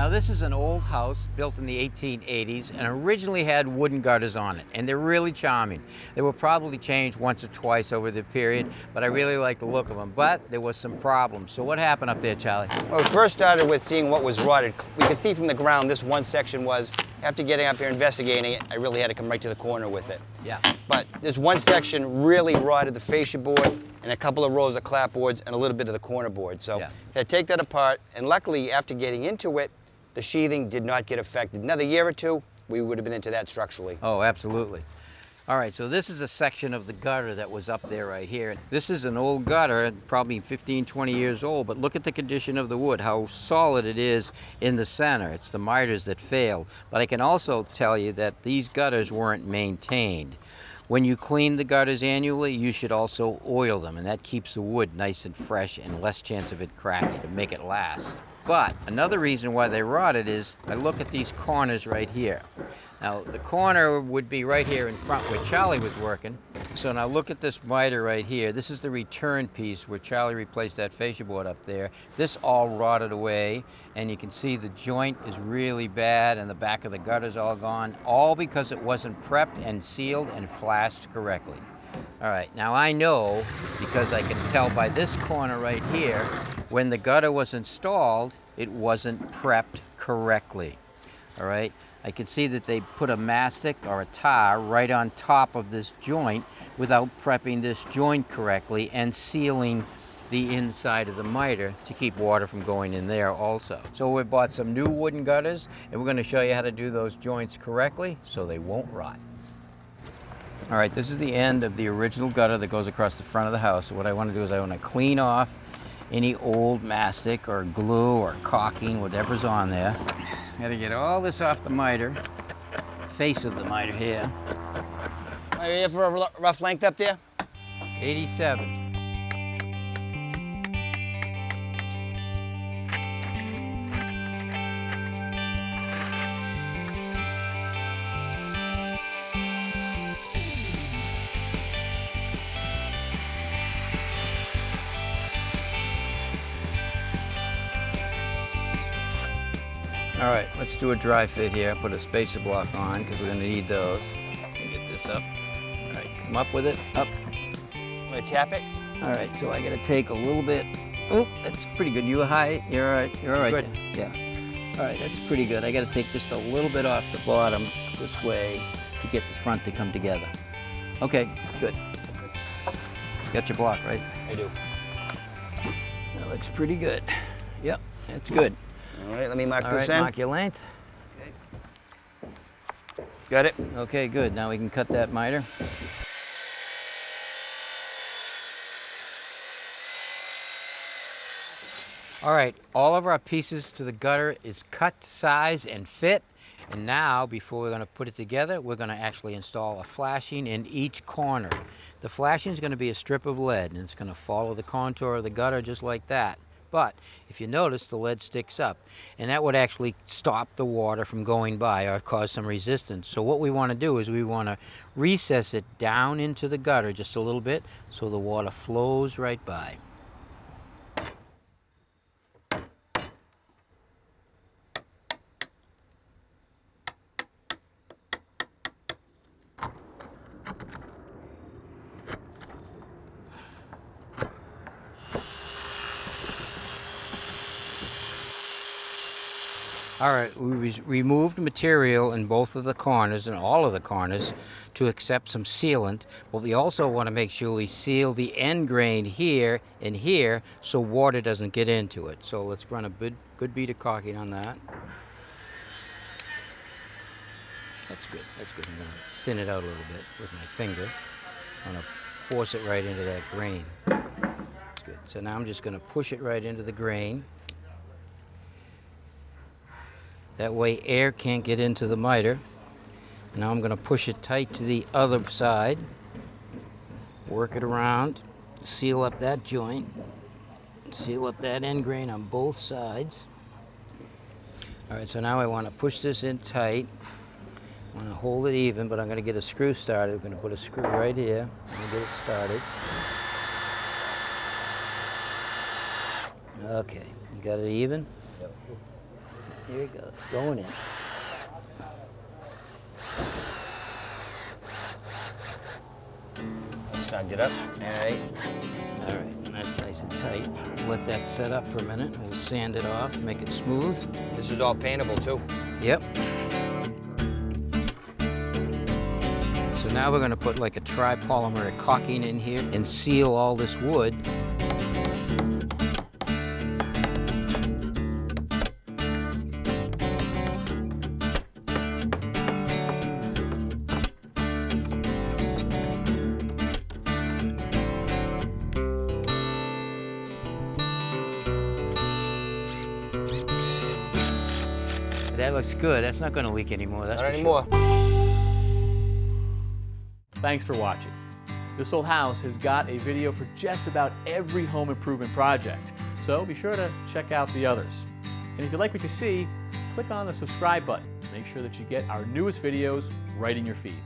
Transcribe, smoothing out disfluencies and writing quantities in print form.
Now this is an old house built in the 1880s and originally had wooden gutters on it, and they're really charming. They were probably changed once or twice over the period, but I really like the look of them. But there was some problems. So what happened up there, Charlie? Well, it first started with seeing what was rotted. We could see from the ground this one section was, after getting up here investigating it, I really had to come right to the corner with it. Yeah. But this one section really rotted the fascia board and a couple of rows of clapboards and a little bit of the corner board. So I had to take that apart, and luckily after getting into it, the sheathing did not get affected. Another year or two, we would have been into that structurally. Oh, absolutely. All right, so this is a section of the gutter that was up there right here. This is an old gutter, probably 15, 20 years old, but look at the condition of the wood, how solid it is in the center. It's the miters that failed. But I can also tell you that these gutters weren't maintained. When you clean the gutters annually, you should also oil them, and that keeps the wood nice and fresh and less chance of it cracking to make it last. But another reason why they rotted is, I look at these corners right here. Now, the corner would be right here in front where Charlie was working. So now look at this miter right here. This is the return piece where Charlie replaced that fascia board up there. This all rotted away, and you can see the joint is really bad and the back of the gutter's all gone, all because it wasn't prepped and sealed and flashed correctly. All right, now I know, because I can tell by this corner right here, when the gutter was installed, it wasn't prepped correctly. All right, I can see that they put a mastic or a tar right on top of this joint without prepping this joint correctly and sealing the inside of the miter to keep water from going in there also. So we bought some new wooden gutters, and we're going to show you how to do those joints correctly so they won't rot. All right, this is the end of the original gutter that goes across the front of the house. So what I want to do is I want to clean off any old mastic or glue or caulking, whatever's on there. Got to get all this off the miter, face of the miter here. Are you here for a rough length up there? 87. All right, let's do a dry fit here. Put a spacer block on because we're gonna need those. Get this up. All right, come up with it, up. I'm gonna tap it. All right, so I gotta take a little bit. Oh, that's pretty good. You high? You're all right. You're all right. Good. There. Yeah. All right, that's pretty good. I gotta take just a little bit off the bottom this way to get the front to come together. Okay, good. Got your block, right? I do. That looks pretty good. Yep, that's good. All right, let me mark All this right, in. mark your length. Got it? Okay, good. Now we can cut that miter. All right, all of our pieces to the gutter is cut, size, and fit. And now, before we're going to put it together, we're going to actually install a flashing in each corner. The flashing is going to be a strip of lead, and it's going to follow the contour of the gutter just like that. But if you notice, the lead sticks up, and that would actually stop the water from going by or cause some resistance. So what we want to do is we want to recess it down into the gutter just a little bit so the water flows right by. All right, we removed material in both of the corners and all of the corners to accept some sealant, but we also want to make sure we seal the end grain here and here so water doesn't get into it. So let's run a good bead of caulking on that. That's good, that's good. I'm going to thin it out a little bit with my finger. I'm going to force it right into that grain. That's good. So now I'm just going to push it right into the grain. That way air can't get into the miter. Now I'm going to push it tight to the other side. Work it around, seal up that joint, seal up that end grain on both sides. All right, so now I want to push this in tight. I want to hold it even, but I'm going to get a screw started. I'm going to put a screw right here. I'm going to get it started. Okay, you got it even? Yep. Here it goes, going in. Snugged it up. All right, and that's nice and tight. Let that set up for a minute. We'll sand it off, make it smooth. This is all paintable too. Yep. So now we're going to put like a tripolymeric caulking in here and seal all this wood. That looks good. That's not going to leak anymore. That's Not for anymore. Thanks for watching. This Old House has got a video for just about every home improvement project, so be sure to check out the others. And if you like what you see, click on the subscribe button to make sure that you get our newest videos right in your feed.